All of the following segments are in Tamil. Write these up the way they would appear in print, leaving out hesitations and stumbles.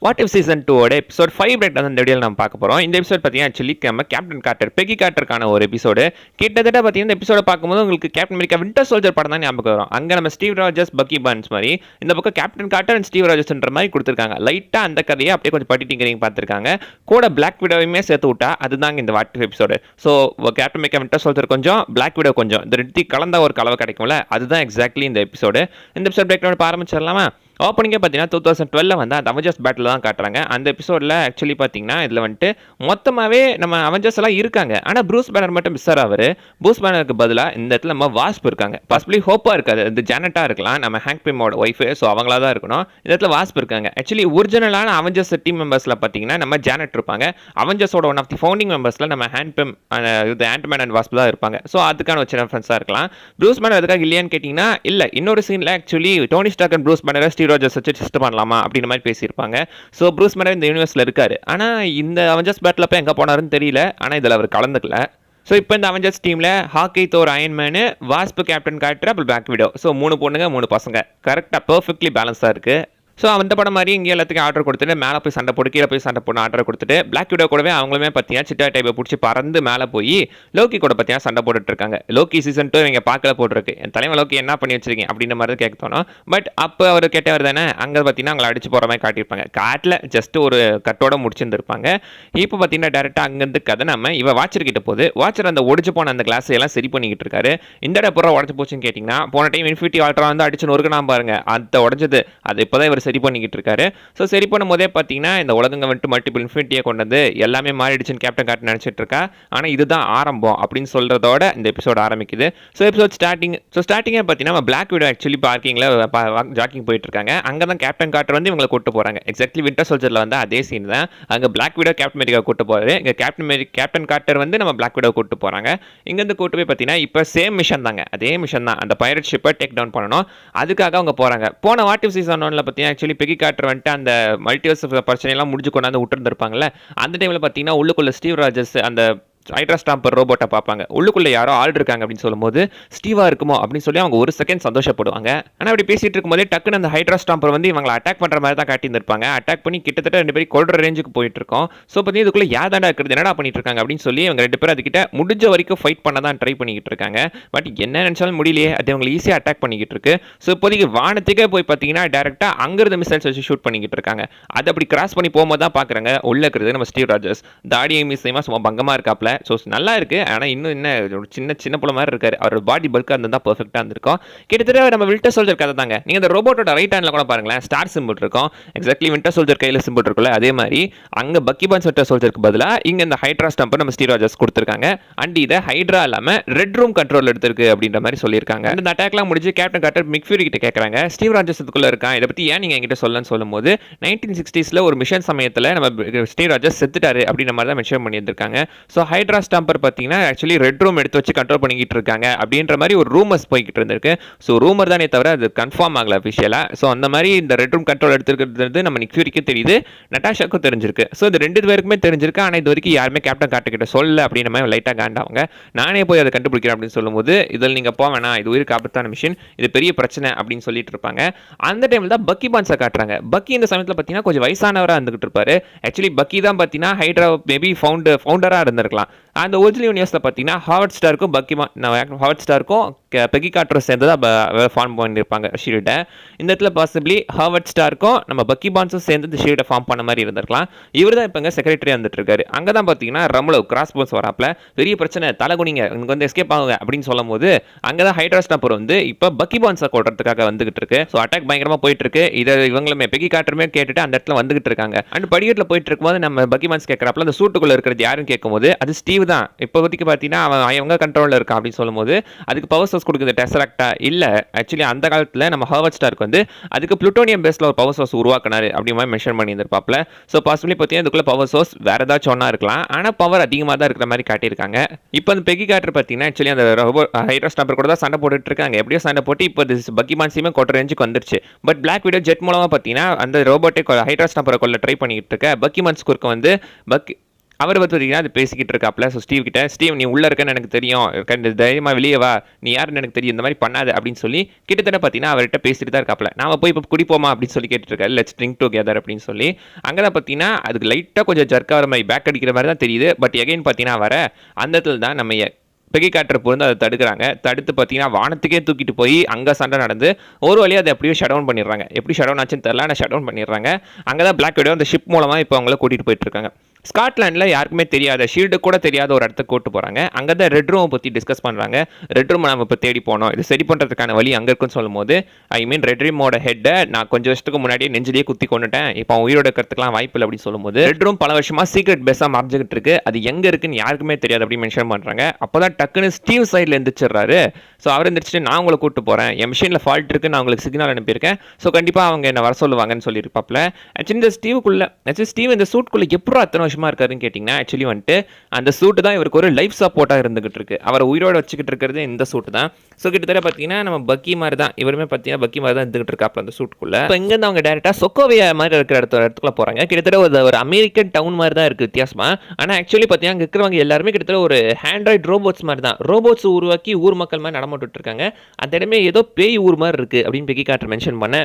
வாட் இஃப் சீசன் 2 ஓட எபிசோட் 5 பிரேக் தான் இந்த வீடியோவில் நம்ம பார்க்க போகிறோம். இந்த எபிசோட் பார்த்தீங்கன்னா ஆக்சுவலி நம்ம கேப்டன் கார்ட்டர் பெகி கார்ட்டருக்கான ஒரு எபிசோடு. கிட்டத்தட்ட பார்த்தீங்கன்னா இந்த எபிசோட பார்க்கும்போது உங்களுக்கு கேப்டன் அமெரிக்கா வின்டர் சோல்ஜர் படம் தான் ஞாபகம் வரும். அங்கே நம்ம ஸ்டீவ் ராஜர்ஸ் பக்கி பர்ன்ஸ் மாதிரி இந்த பக்கம் கேப்டன் கார்ட்டர் அண்ட் ஸ்டீவ் ராஜர்ஸ்ன்ற மாதிரி கொடுத்துருக்காங்க. லைட்டாக அந்த கதையை அப்படியே கொஞ்சம் பட்டிட்டிங்கிறீங்க பார்த்துருக்காங்க. கூட பிளாக் விடோவையுமே சேர்த்து விட்டா அதுதாங்க இந்த what if episode. So captain America winter soldier கொஞ்சம் பிளாக் விடோ கொஞ்சம் இந்த ரெண்டு கலந்த ஒரு கலவை கிடைக்கும்ல, அதுதான் எக்ஸாக்ட்லி இந்த எபிசோடு. இந்த எபிசோட் பிரேக் ஆரம்பிச்சிடலாமா? ஓப்பனிங்கே பார்த்தீங்கன்னா 2012 வந்து அந்த அவெஞ்சர்ஸ் பேட்டில் தான் காட்டுறாங்க. அந்த எபிசோடில் ஆக்சுவலி பார்த்தீங்கன்னா இதில் வந்துட்டு மொத்தமாகவே நம்ம அவெஞ்சர்ஸ் எல்லாம் இருக்காங்க. ஆனால் ப்ரூஸ் பேனர் மட்டும் மிஸ் ஆகிறாரு. ப்ரூஸ் பேனருக்கு பதிலாக இந்த இடத்துல நம்ம வாஸ்ப் இருக்காங்க. பாசிபிளி ஹோப்பாக இருக்காது, இந்த ஜானட்டாக இருக்கலாம், நம்ம ஹேங்க் பிமோட ஒய்ஃபு, ஸோ அவங்களா தான் இருக்கணும். இந்த இடத்துல வாஸ்ப் இருக்காங்க. ஆக்சுவலி ஒரிஜினலான அவெஞ்சர்ஸ் டீம் மெம்பர்ஸில் பார்த்தீங்கன்னா நம்ம ஜானட் இருப்பாங்க. அவெஞ்சர்ஸோட ஒன் ஆஃப் தி ஃபவுண்டிங் மெம்பர்ஸில் நம்ம ஹேண்ட் பிம் இது ஆண்ட்மேன் அண்ட் வாஸ்ப் தான் இருப்பாங்க. ஸோ அதுக்கான ஒரு சின்ன ரெஃபரன்ஸாக இருக்கலாம். ப்ரூஸ் பேனர் அதுக்காக இல்லையான்னு கேட்டிங்கன்னா இல்லை. இன்னொரு சீனில் actually Tony Stark and Bruce Banner Steve Rogers வச்சு டெஸ்ட் பண்ணலாமா அப்படின்ற மாதிரி பேசியிருப்பாங்க. ஸோ ப்ரூஸ் பேனர் இந்த யூனிவர்ஸில் இருக்காரு. ஆனால் இந்த அவெஞ்சர்ஸ் பேட்டில் போய் எங்கே போனாருன்னு தெரியல. ஆனால் இதில் அவர் கலந்துக்கல. ஸோ இப்போ இந்த அவெஞ்சர்ஸ் டீமில் Hawkeye, Thor, Iron Man, Wasp, captain Carter, அப்புறம் பிளாக் விடோ. ஸோ 3 பொண்ணுங்க 3 பசங்க. கரெக்டாக பெர்ஃபெக்ட்லி பேலன்ஸாக இருக்குது. ஸோ அந்த படம் மாதிரி இங்கே எல்லாத்துக்கும் ஆர்டர் கொடுத்துட்டு மேலே போய் சண்டை போட்டு கீழே போய் சண்டை போட்டு ஆர்டர் கொடுத்துட்டு பிளாக் விடோ கூடவே அவங்களுமே பார்த்தீங்கன்னா சிட்டா டைப்பை பிடிச்சி பறந்து மேலே போய் லோக்கி கூட பார்த்தீங்கன்னா சண்டை போட்டுட்டு இருக்காங்க. லோக்கி சீசன் 2 இங்கே பார்க்கல போட்டிருக்கு. என் தலைவன் லோக்கி என்ன பண்ணி வச்சிருக்கீங்க அப்படின்ற மாதிரி கேட்க தோணும். பட் அப்போ அவர் கேட்டவர் தானே, அங்கே பார்த்தீங்கன்னா அவங்களை அடிச்சு போகிற மாதிரி காட்டியிருப்பாங்க. காட்டில் ஜஸ்ட் ஒரு கட்டோட முடிச்சிருந்துருப்பாங்க. இப்போ பார்த்தீங்கன்னா டேரெக்டாக அங்கேருந்து கதை நம்ம இவ வாட்சர்கிட்ட போது வாட்சர் அந்த ஒடிச்சு போன அந்த கிளாஸ் எல்லாம் சரி பண்ணிக்கிட்டு இருக்காரு. இந்த இடம் பூரா உடச்சு போச்சுன்னு கேட்டிங்கன்னா போன டைம் இன்ஃபினிட்டி ஆல்ட்ரா வந்து அடிச்சு நொறுக்குனா பாருங்க, அதை உடஞ்சது அது இப்போ தான் இவர் சரி பண்ணிக்கிட்டு இருக்காரு. ஸோ சரி பண்ணும் போதே பார்த்தீங்கன்னா இந்த உலகங்க வந்துட்டு மல்டிபிள் இன்ஃபினிட்டியை கொண்டு வந்து எல்லாமே மாறிடுச்சுன்னு கேப்டன் கார்ட்டர் நினச்சிட்டு இருக்கா. ஆனால் இதுதான் ஆரம்பம் அப்படின்னு சொல்கிறதோட இந்த எபிசோட் ஆரம்பிக்குது. ஸோ எபிசோட் ஸ்டார்டிங்கே பார்த்தீங்கன்னா நம்ம பிளாக் விடோ ஆக்சுவலி பார்க்கிங்கில் ஜாக்கிங் போயிட்டு இருக்காங்க. அங்கே தான் கேப்டன் கார்ட்டர் வந்து இவங்களை கூட்டு போகிறாங்க. எக்ஸாக்ட்லி வின்டர் சோல்ஜரில் வந்து அதே சீன் தான். அங்கே பிளாக் விடோ கேப்டன் அமெரிக்கா கூட்டு போகிறாரு. இங்கே கேப்டன் கார்ட்டர் வந்து நம்ம பிளாக் விடோ கூட்டு போகிறாங்க. இங்கேருந்து கூட்டு போய் பார்த்தீங்கன்னா இப்போ சேம் மிஷன் தாங்க, அதே மிஷன் தான். அந்த பைரட் ஷிப்பை டேக் டவுன் பண்ணணும். அதுக்காக அவங்க போகிறாங்க. போன வாட் இஃப் சீசன் 1ல பார்த்தீங்கன்னா ஆக்சுவலி பெகி கார்ட்டர் வந்துட்டு அந்த மல்டிவர்ஸ் பிரச்சனையெல்லாம் முடிஞ்சு கொண்டாந்து விட்டுருந்துருப்பாங்கல்ல. அந்த டைமில் பார்த்தீங்கன்னா உள்ளுக்குள்ள ஸ்டீவ் ராஜர்ஸ் அந்த ஹைட்ரா ஸ்டாம்பர் ரோபோட்டை பார்ப்பாங்க. உள்ளுக்குள்ளே யாரோ ஆள் இருக்காங்க அப்படின்னு சொல்லும்போது ஸ்டீவா இருக்குமோ அப்படின்னு சொல்லி அவங்க ஒரு செகண்ட் சந்தோஷப்படுவாங்க. ஆனால் அப்படி பேசிட்டு இருக்கும்போதே டக்குன்னு அந்த ஹைட்ரா ஸ்டாம்பர் வந்து இவங்களை அட்டாக் பண்ணுற மாதிரி தான் காட்டியிருந்திருப்பாங்க. அட்டாக் பண்ணி கிட்டத்தட்ட 2 பேரும் கொள்ற ரேஞ்சுக்கு போயிட்டு இருக்கோம். ஸோ பார்த்தீங்கன்னா இதுக்குள்ளே யாதாண்டா இருக்கிறது, என்னடா பண்ணிட்டு இருக்காங்க அப்படின்னு சொல்லி அவங்க 2 பேரும் அதுக்கிட்ட முடிஞ்ச வரைக்கும் ஃபைட் பண்ண தான் ட்ரை பண்ணிக்கிட்டு இருக்காங்க. பட் என்ன நினச்சாலும் முடியலையே, அது அவங்களை ஈஸியாக அட்டாக் பண்ணிக்கிட்டு இருக்கு. ஸோ இப்போதைக்கு வானத்துக்கே போய் பார்த்தீங்கன்னா டேரெக்டாக அங்கிருந்து மிசைல்ஸ் வச்சு ஷூட் பண்ணிக்கிட்டு இருக்காங்க. அதை அப்படி கிராஸ் பண்ணி போகும்போது தான் பார்க்குறாங்க உள்ள இருக்கிறது நம்ம ஸ்டீவ் ராஜர்ஸ். தாடியை மிஸ்ஸையுமா சும்மா பங்கமாக இருக்காப்ல. ஸோ நல்லா இருக்கு. ஆனால் இன்னும் என்ன சின்ன புள்ள மாதிரி இருக்காரு. அவரோட பாடி பல்காக இருந்தால் தான் பெர்ஃபெக்டாக இருந்திருக்கும். கிட்டத்தட்ட நம்ம வின்டர் சோல்ஜர் கதை தாங்க. நீங்கள் அந்த ரோபோட்டோட ரைட் ஹேண்டில் கூட பாருங்களேன், ஸ்டார் சிம்பிள் இருக்கும். எக்ஸாக்ட்லி வின்டர் சோல்ஜர் கையில் சிம்பிள் இருக்குல்ல, அதே மாதிரி அங்கே பக்கி பான்ஸ் வின்டர் சோல்ஜருக்கு பதிலாக இங்கே இந்த ஹைட்ரா ஸ்டாம்பர் நம்ம ஸ்டீவ் ராஜர்ஸ் கொடுத்துருக்காங்க. அண்ட் இதை ஹைட்ரா இல்லாமல் ரெட் ரூம் கண்ட்ரோல் எடுத்திருக்கு அப்படின்ற மாதிரி சொல்லியிருக்காங்க. இந்த அட்டாக்லாம் முடிஞ்சு கேப்டன் கார்ட்டர் மிக் ஃபியூரி கிட்ட கேட்குறாங்க, ஸ்டீவ் ராஜர்ஸ் இதுக்குள்ளே இருக்கான், இதை பற்றி ஏன் நீங்கள் என்கிட்ட சொல்லணும்னு சொல்லும்போது 1960s ஒரு மிஷன் சமயத்தில் நம்ம ஸ்டீவ் ராஜர்ஸ் செத்துட்டாரு அப்படின்ற மாதிரி தான் மென்ஷன் பண்ணியிருக்காங்க. ஸோ ஹைட்ரா ஸ்டாம்பர் பார்த்தீங்கன்னா ஆக்சுவலி ரெட் ரூம் எடுத்து வச்சு கண்ட்ரோல் பண்ணிக்கிட்டு இருக்காங்க அப்படின்ற மாதிரி ஒரு ரூமர்ஸ் போய்கிட்டு இருந்திருக்கு. ஸோ ரூமர் தானே தவிர அது கன்ஃபார்ம் ஆகல அஃபிஷியலாக. ஸோ அந்த மாதிரி இந்த ரெட் ரூம் கண்ட்ரோல் எடுத்துக்கிறது நம்ம நிக் ஃபியூரிக்கும் தெரியுது, நட்டாஷாக்கும் தெரிஞ்சிருக்கு. ஸோ இது 2 பேருக்குமே தெரிஞ்சிருக்கு. ஆனால் இது வரைக்கும் யாருமே கேப்டன் கார்ட்டர் கிட்ட சொல்ல அப்படின்ற மாதிரி லைட்டாக காண்டாங்க. நானே போய் அதை கண்டுபிடிக்கிறேன் அப்படின்னு சொல்லும்போது இதில் நீங்கள் போவேணா, இது உயிருக்கு ஆபத்தான மிஷின், இது பெரிய பிரச்சனை அப்படின்னு சொல்லிட்டு இருப்பாங்க. அந்த டைமில் தான் பக்கி பான்ஸை காட்டுறாங்க. பக்கி இந்த சமயத்தில் பார்த்தீங்கன்னா கொஞ்சம் வயசானவராக இருந்துகிட்டு இருப்பாரு. ஆக்சுவலி பக்கி தான் பார்த்தீங்கன்னா ஹைட்ரா மேபி ஃபவுண்டராக இருந்திருக்கலாம். அந்த ஒரிஜினல் யூனிவர்ஸில் பார்த்தீங்கன்னா ஹாவர்ட் ஸ்டாருக்கும் ஹாவர்ட் ஸ்டாருக்கும் பெகி கார்ட்டரும் சேர்ந்து தான் ஃபார்ம் பண்ணியிருப்பாங்க ஷீல்டை. இந்த இடத்துல பாசிபிளி ஹாவர்ட் ஸ்டாருக்கும் நம்ம பக்கி பான்ஸும் சேர்ந்து இந்த ஷீல்டை ஃபார்ம் பண்ண மாதிரி இருந்திருக்கலாம். இவர் தான் இப்போ செக்ரட்டரியாக வந்துட்டு இருக்காரு. அங்கே தான் பார்த்தீங்கன்னா ரம்லவ் கிராஸ் போன்ஸ் வராப்பில் பெரிய பிரச்சனை, தலைகுனிங்க இங்கே வந்து எஸ்கேப் ஆகுங்க அப்படின்னு சொல்லும் போது அங்கே தான் ஹைட்ரா ஸ்டாம்பர் வந்து இப்போ பக்கி பான்ஸை கொள்றதுக்காக வந்துகிட்டு இருக்கு. ஸோ அட்டாக் பயங்கரமாக போயிட்டு இருக்கு. இதை இவங்களுமே பெகி கார்ட்டருமே கேட்டுட்டு அந்த இடத்துல வந்துகிட்டு இருக்காங்க. அண்ட் படிக்கட்டில் போயிட்டு இருக்கும்போது நம்ம பக்கி பான்ஸ் கேட்குறாப்புல அந்த சூட்டுக்குள்ளே இருக்கிறது யாருன்னு கேட்கும்போது அது ஸ்டீவ் தான். இப்போதைக்கு பார்த்தீங்கன்னா அவங்க கண்ட்ரோலில் இருக்கான் அப்படின்னு சொல்லும்போது அதுக்கு பவர் சோர்ஸ் கொடுக்குது டெசராக்டா இல்லை. ஆக்சுவலி அந்த காலத்தில் நம்ம ஹாவர்ட் ஸ்டார்க்கு வந்து அதுக்கு புளுட்டோனியம் பேஸில் ஒரு பவர் சோர்ஸ் உருவாக்கினாரு அப்படி மாதிரி மென்ஷன் பண்ணியிருந்திருப்பாப்ல. ஸோ பாசிபிளி பார்த்தீங்கன்னா இதுக்குள்ள பவர் சோர்ஸ் வேற ஏதாச்சும் ஒன்றா இருக்கலாம். ஆனால் பவர் அதிகமாக தான் இருக்கிற மாதிரி காட்டியிருக்காங்க. இப்போ அந்த பெகி கார்ட்டர் பார்த்தீங்கன்னா ஆக்சுவலி அந்த ஹைட்ரா ஸ்டாம்பர் கூட தான் சண்டை போட்டுட்டு இருக்காங்க. எப்படியோ சண்டை போட்டு இப்போ பக்கி பான்ஸையுமே கொட்ட ரேஞ்சுக்கு வந்துருச்சு. பட் பிளாக் விடோ ஜெட் மூலமாக பார்த்தீங்கன்னா அந்த ரோபோட்டை ஹைட்ரா ஸ்டாம்பரை கொள்ள ட்ரை பண்ணிட்டு இருக்க பக்கி பான்ஸ் குறுக்க வந்து அவர் பார்த்தீங்கன்னா அது பேசிக்கிட்டு இருக்காப்ல. ஸோ ஸ்டீவ் கிட்ட, ஸ்டீவ் நீ உள்ள இருக்கன்னு எனக்கு தெரியும், தைரியமா வெளியே வா, நீ யாருன்னு எனக்கு தெரியும், இந்த மாதிரி பண்ணாது அப்படின்னு சொல்லி கிட்டத்தட்ட பார்த்தீங்கன்னா அவர்கிட்ட பேசிட்டு தான் இருக்காப்ல. நாம போய் இப்போ குடிப்போமா அப்படின்னு சொல்லி கேட்டுட்டு இருக்காரு. லெட்ஸ் ட்ரிங்க் டுகெதர் அப்படின்னு சொல்லி. அங்கே தான் பார்த்தீங்கன்னா அதுக்கு லைட்டாக கொஞ்சம் ஜர்க் ஆகிற மாதிரி பேக் அடிக்கிற மாதிரி தான் தெரியுது. பட் எகைன் பார்த்தீங்கன்னா வர அந்த இடத்துல தான் நம்ம பெகி கார்ட்டர் வந்து அதை தடுக்கிறாங்க. தடுத்து பார்த்தீங்கன்னா வானத்துக்கே தூக்கிட்டு போய் அங்கே சண்டை நடந்து ஒரு வழியாக அதை எப்படியும் ஷட் டவுன் பண்ணிடுறாங்க. எப்படி ஷட் டவுன் ஆச்சுன்னு தெரியல, ஆனால் ஷட் டவுன் பண்ணிடுறாங்க. அங்கே தான் பிளாக் விடோ அந்த ஷிப் மூலமாக இப்போ அவங்கள கூட்டிகிட்டு போயிட்டு இருக்காங்க. ஸ்காட்லாண்டில் யாருக்குமே தெரியாத, ஷீல்டு கூட தெரியாத ஒரு இடத்துக்கு கூட்டு போகிறாங்க. அங்கே தான் ரெட் ரூமை பற்றி டிஸ்கஸ் பண்ணுறாங்க. ரெட் ரூம் நம்ம இப்போ தேடி போனோம், இது சரி பண்ணுறதுக்கான வழி அங்கே இருக்குன்னு சொல்லும் போது, ஐ மீன் ரெட் ரூமோட ஹெட்டை நான் கொஞ்சம் வருஷத்துக்கு முன்னாடியே நெஞ்சிலேயே குத்தி கொண்டுட்டேன், இப்போ உயிரோட இருக்கிறதுக்குலாம் வாய்ப்பு இல்லை அப்படின்னு சொல்லும்போது, ரெட் ரூம் பல வருஷமாக சீக்ரெட் பேஸாக மறைஞ்சிக்கிட்டு இருக்கு, அது எங்கே இருக்குன்னு யாருக்குமே தெரியாது அப்படின்னு மென்ஷன் பண்ணுறாங்க. அப்போ தான் டக்குன்னு ஸ்டீவ் சைடில் எந்திரிச்சிடுறாரு. ஸோ அவர் எந்திரிச்சிட்டு நான் உங்களை கூப்பிட்டு போகிறேன், என் மிஷினில் ஃபால்ட் இருக்குது, நான் உங்களுக்கு சிக்னல் அனுப்பியிருக்கேன், ஸோ கண்டிப்பாக அவங்க என்ன வர சொல்லுவாங்கன்னு சொல்லியிருப்பாப்ல. ஆக்சுவலி இந்த ஸ்டீவ் இந்த சூட்குள்ளே எப்போ அத்தனை வருஷமாக இருக்காருன்னு கேட்டிங்கன்னா, ஆக்சுவலி வந்துட்டு அந்த சூட்டு தான் இவருக்கு ஒரு லைஃப் சப்போர்ட்டாக இருந்துகிட்டு இருக்கு. அவரை உயிரோட வச்சுக்கிட்டு இருக்கிறது இந்த சூட்டு தான். ஸோ கிட்டத்தட்ட பார்த்தீங்கன்னா நம்ம பக்கி மாதிரி தான், இவருமே பார்த்தீங்கன்னா பக்கி மாதிரி தான் இருந்துகிட்டு இருக்காப்ல அந்த சூட்டுக்குள்ள. இப்போ இங்கேருந்து அவங்க டேரெக்டாக சொக்கோவியா மாதிரி இருக்கிற இடத்துக்குள்ள போகிறாங்க. கிட்டத்தட்ட ஒரு அமெரிக்கன் டவுன் மாதிரி தான் இருக்குது வித்தியாசமா. ஆனால் ஆக்சுவலி பார்த்தீங்கன்னா அங்கே இருக்கிறவங்க எல்லாருமே கிட்டத்தட்ட ஒரு ஹேண்ட்ராய்ட் ரோபோட்ஸ் மாதிரி தான், ரோபோட்ஸ் உருவாக்கி ஊர் மக்கள் மாதிரி நடமாட்டு இருக்காங்க. அந்த இடமே ஏதோ பேய் ஊர் மாதிரி இருக்குது அப்படின்னு பெகி கார்ட்டர் மென்ஷன் பண்ண,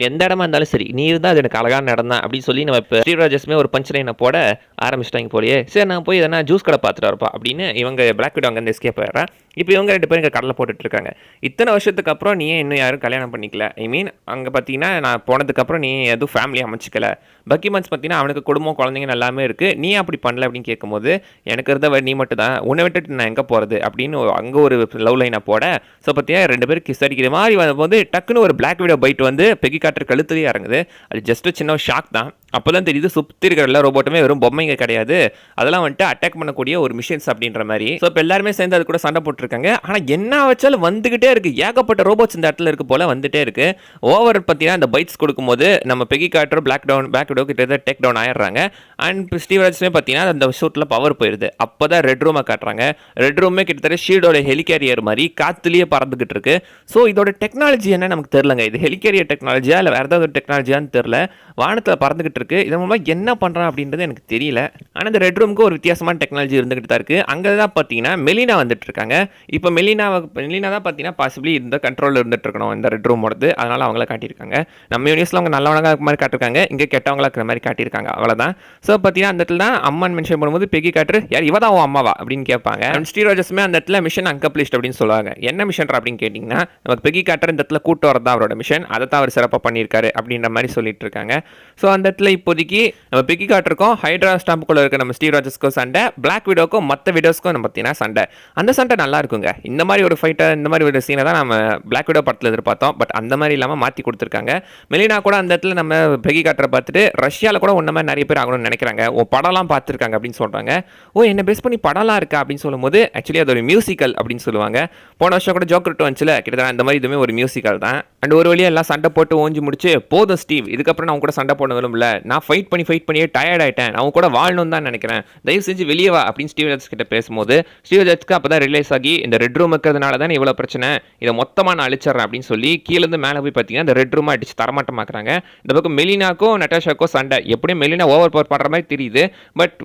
எந்த இடமா இருந்தாலும் சரி நீ இருந்தால் அது எனக்கு அழகான இடம் தான் அப்படின்னு சொல்லி நம்ம இப்போ ஸ்ரீராஜஸ்மே ஒரு பஞ்ச் லைனை போட ஆரம்பிச்சிட்டாங்க போலியே. சரி நான் போய் எதனா ஜூஸ் கடை பார்த்துட்டு வரப்பா அப்படின்னு இவங்க பிளாக் விடோ அங்கேருந்து எஸ்கேப் ஆகிறா. இப்போ இவங்க ரெண்டு பேரும் இங்கே கடலை போட்டுட்டு இருக்காங்க. இத்தனை வருஷத்துக்கு அப்புறம் நீ இன்னும் யாரும் கல்யாணம் பண்ணிக்கல, ஐ மீன் அங்கே பார்த்தீங்கன்னா நான் போனதுக்கப்புறம் நீ எதுவும் ஃபேமிலி அமைச்சிக்கல, பக்கி மந்த்ஸ் பார்த்தீங்கன்னா அவனுக்கு குடும்பம் குழந்தைங்க எல்லாமே இருக்குது, நீ அப்படி பண்ணல அப்படின்னு கேட்கும்போது, எனக்கு இருந்தவ நீ மட்டும் தான், உன்னை விட்டுட்டு நான் எங்கே போகிறது அப்படின்னு அங்கே ஒரு லவ் லைனை போட. ஸோ பார்த்தீங்கன்னா ரெண்டு பேரும் கிஸ் அடிக்கிற மாதிரி வரும்போது டக்குன்னு ஒரு பிளாக் விடோ பைட் வந்து பெகி கார்ட்டர் கழுத்துலேயே இறங்குது. அது ஜஸ்ட் சின்ன ஷாக் தான். அப்போ தான் தெரியுது சுற்றி இருக்கிற எல்லா ரோபோட்டுமே வெறும் பொம்மைங்க கிடையாது, அதெல்லாம் வந்துட்டு அட்டாக் பண்ணக்கூடிய ஒரு மிஷின்ஸ் அப்படின்ற மாதிரி. ஸோ இப்போ எல்லாருமே சேர்ந்து அது கூட சண்டை போட்டுருக்காங்க. ஆனால் என்ன வச்சாலும் வந்துகிட்டே இருக்கு, ஏகப்பட்ட ரோபோட்ஸ் இந்த இடத்துல இருக்கு போல வந்துட்டே இருக்கு. ஓவர் பார்த்தீங்கன்னா அந்த பைட்ஸ் கொடுக்கும்போது நம்ம பெகி கார்ட்டர் பிளாக் விடோ கிட்ட டேக் டவுன் ஆயிடுறாங்க. அண்ட் ஸ்டீவராஜ்மே பார்த்தீங்கன்னா அந்த ஷூட்டில் பவர் போயிடுது. அப்போ தான் ரெட் ரூமை காட்டுறாங்க. ரெட் ரூமே கிட்டத்தட்ட ஷீல்டோட ஹெலிகேரியர் மாதிரி காத்துலேயே பறந்துகிட்டு இருக்கு. ஸோ இதோட டெக்னாலஜி என்ன நமக்கு தெரியலங்க, இது ஹெலிகேரியர் டெக்னாலஜியா இல்லை வேறு ஏதாவது ஒரு டெக்னாலஜியான்னு தெரியல. வானத்தில் பறந்துகிட்டு இருக்கு. இதன் மூலமாக என்ன பண்ணுறான் அப்படின்றது எனக்கு தெரியல. ஆனால் இந்த ரெட் ரூமுக்கு ஒரு வித்தியாசமான டெக்னாலஜி இருந்துகிட்டு தான் இருக்குது. அங்கே தான் பார்த்தீங்கன்னா மெலினா வந்துட்டு இருக்காங்க. இப்போ மெலினா தான் பார்த்தீங்கன்னா பாசிபிளி இந்த கண்ட்ரோலில் இருந்துட்டு இருக்கணும் இந்த ரெட் ரூமோடது, அதனால் அவங்கள காட்டியிருக்காங்க. நம்ம யூனிவர்ஸில் அவங்க நல்லவங்க மாதிரி காட்டிருக்காங்க, இங்கே கெட்டவங்களா இருக்கிற மாதிரி காட்டியிருக்காங்க, அவ்வளோதான். ஸோ பார்த்தீங்கன்னா அந்த இடத்துல தான் அம்மான் மென்ஷன் பண்ணும்போது பெகி கார்ட்டர் யார் இவ தான் அம்மாவா அப்படின்னு கேட்பாங்க. அண்ட் ஸ்டீவராஜஸ்மே அந்த இடத்துல மிஷன் அன்கம்ப்ளீட் அப்படின்னு சொல்லுவாங்க. என்ன மிஷன் அப்படின்னு கேட்டிங்கன்னா, நமக்கு பெகி கார்ட்டர் இந்த இடத்துல கூட்டு வரது தான் அவரோட மிஷன், அதை தான் அவர் சிறப்பாக பண்ணியிருக்காரு அப்படின்ற மாதிரி சொல்லிட்டு இருக்காங்க. ஸோ அந்த இடத்துல இப்போதைக்கு நம்ம பெகி கார்ட்டருக்கும் ஹைட்ரா ஸ்டாம்புக்குள்ள இருக்க நம்ம ஸ்டீவராஜஸ்க்கும் சண்டை, பிளாக் விடோக்கும் மற்ற விடோஸ்க்கும் நம்ம பார்த்தீங்கன்னா சண்டை. அந்த சண்டை நல்லா இருக்குங்க. இந்த மாதிரி ஒரு ஃபைட்டை, இந்த மாதிரி ஒரு சீனை தான் நம்ம பிளாக் விடோ படத்தில் எதிர்பார்த்தோம். பட் அந்த மாதிரி இல்லாமல் மாற்றி கொடுத்துருக்காங்க. மெலினா கூட அந்த இடத்துல நம்ம பெகி கார்ட்டரை பார்த்துட்டு ரஷ்யாவில் கூட ஒன்றை மாதிரி நிறைய பேர் ஆகணும்னு நினைக்கிறாங்க, ஓ படம்லாம் பார்த்துருக்காங்க அப்படின்னு சொல்கிறாங்க. ஓ என்ன பேஸ் பண்ணி படம்லாம் இருக்கா அப்படின்னு சொல்லும்போது ஆக்சுவலி அது ஒரு மியூசிக்கல் அப்படின்னு சொல்லுவாங்க. போன வருஷம் கூட ஜோக்கர் 2 வந்துச்சுல, கிட்டத்தட்ட அந்த மாதிரி இதுவுமே ஒரு மியூசிக்கல் தான். அண்ட் ஒரு வழியாக எல்லாம் சண்டை போட்டு ஓஞ்சி முடிச்சு, போதும் ஸ்டீவ் இதுக்கப்புறம் நான் கூட சண்டை போட விரும்பல, நான் ஃபைட் பண்ணியே டயர்ட் ஆகிட்டேன், நான் கூட வாழணும் தான் நினைக்கிறேன், தயவு செஞ்சு வெளியே வா அப்படின்னு ஸ்டீவராஜ் கிட்ட பேசும்போது, ஸ்டீவராஜ்க்கு அப்போ தான் ரிலைஸ் ஆகி இந்த ரெட் ரூம் இருக்கிறதுனால தானே இவ்வளோ பிரச்சனை, இதை மொத்தமாக நான் அழிச்சிட்றேன் அப்படின்னு சொல்லி கீழேருந்து மேலே போய் பார்த்தீங்கன்னா இந்த ரெட் ரூமை அடிச்சு தரமாட்டமாக்குறாங்க. இந்த பக்கம் மெலினாக்கும் நட்டாஷாக்கும் சண்டை. எப்படியும் மெலினா ஓவர் பவர் பண்ணுற மாதிரி தெரியுது. பட்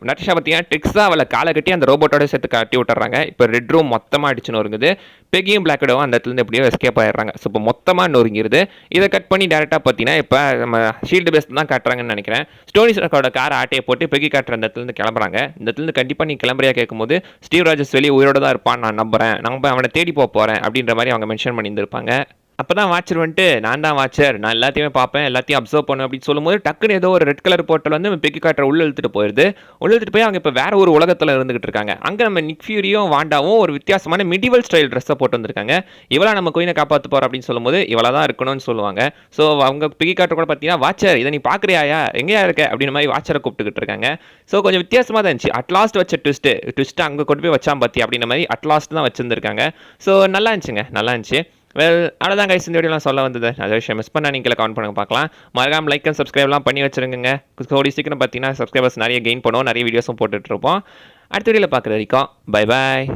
நட்டாஷா பார்த்தீங்கன்னா ட்ரிக்ஸாக அவளை காலை கட்டி அந்த ரோபோட்டோட சேர்த்து கட்டி விட்டுறாங்க. இப்போ ரெட் ரூம் மொத்தமாக அடிச்சுன்னு வருங்குது. பெகியும் பிளாக் விடோவும் அந்த இடத்துல எப்படியோ எஸ்கேப் ஆயிடுறாங்க. ஸோ இப்போ மொத்தமாக நொறுங்கிருது. இதை கட் பண்ணி டேரெக்டாக பார்த்தீங்கன்னா இப்போ நம்ம ஷீல்டு பேஸ் தான் காட்டுறாங்கன்னு நினைக்கிறேன். ஸ்டோனி ஸ்டார்க்கோட கார் ஆட்டையை போட்டு பெகி காட்டுற அந்த இடத்துல கிளம்புறாங்க. இந்த இடத்துல கண்டிப்பாக நீ கிளம்புறியா கேட்கும்போது, ஸ்டீவராஜஸ் வெளியே உயிரோட தான் இருப்பான், நான் நம்புறேன், நம்ம அவனை தேடி போகிறேன் அப்படின்ற மாதிரி அவங்க மென்ஷன் பண்ணியிருந்திருப்பாங்க. அப்போ தான் வாட்சர் வந்துட்டு, நான் தான் வாட்சர், நான் எல்லாத்தையுமே பார்ப்பேன், எல்லாத்தையும் அப்சர்வ் பண்ணுவேன் அப்படின்னு சொல்லும்போது டக்குன்னு ஏதோ ஒரு ரெட் கலர் போர்ட்டல் வந்து பெகி கார்ட்டரை உள்ள இழுத்துட்டு போயிடுது. உள்ள இழுத்துட்டு போய் அவங்க இப்போ வேற ஒரு உலகத்தில் இருந்துகிட்டு இருக்காங்க. அங்கே நம்ம நிக் ஃபியூரியும் வாண்டாவும் ஒரு வித்தியாசமான மிடிவல் ஸ்டைல் ட்ரெஸ்ஸை போட்டு வந்திருக்காங்க. இவளா நம்ம குயினை காப்பாற்ற போகிறோம் அப்படின்னு சொல்லும்போது இவளா தான் இருக்கணும்னு சொல்லுவாங்க. ஸோ அவங்க பெகி கார்ட்டர் கூட பார்த்தீங்கன்னா, வாட்சர் இதை நீ பார்க்குறியா, எங்கேயா இருக்க அப்படின்னு மாதிரி வாட்சரை கூப்பிட்டுக்கிட்டு இருக்காங்க. ஸோ கொஞ்சம் வித்தியாசமாக தான் இருந்துச்சு. அட்லாஸ்ட் வச்ச ட்விஸ்ட்டு அங்கே கொண்டு போய் வச்சான் பார்த்தி அப்படின்ற மாதிரி அட்லாஸ்ட் தான் வச்சிருந்துருக்காங்க. ஸோ நல்லா இருந்துச்சுங்க, நல்லா இருந்துச்சு. அவ்வளோதான் கைஸ், இந்த வீடியோலாம் சொல்ல வந்தது. அதே விஷயம் மிஸ் பண்ணால் நீங்கள் கமெண்ட் பண்ணுங்க பார்க்கலாம். மறக்காம லைக் அண்ட் சப்ஸ்கிரைப்லாம் பண்ணி வச்சுருங்க. கூடிய சீக்கிரம் பார்த்தீங்கன்னா சப்ஸ்கிரைபர்ஸ் நிறைய கெயின் பண்ணுவோம், நிறைய வீடியோஸும் போட்டுட்ருப்போம். அடுத்த வீடியோவில் பார்க்குற வரைக்கும் பை பாய்.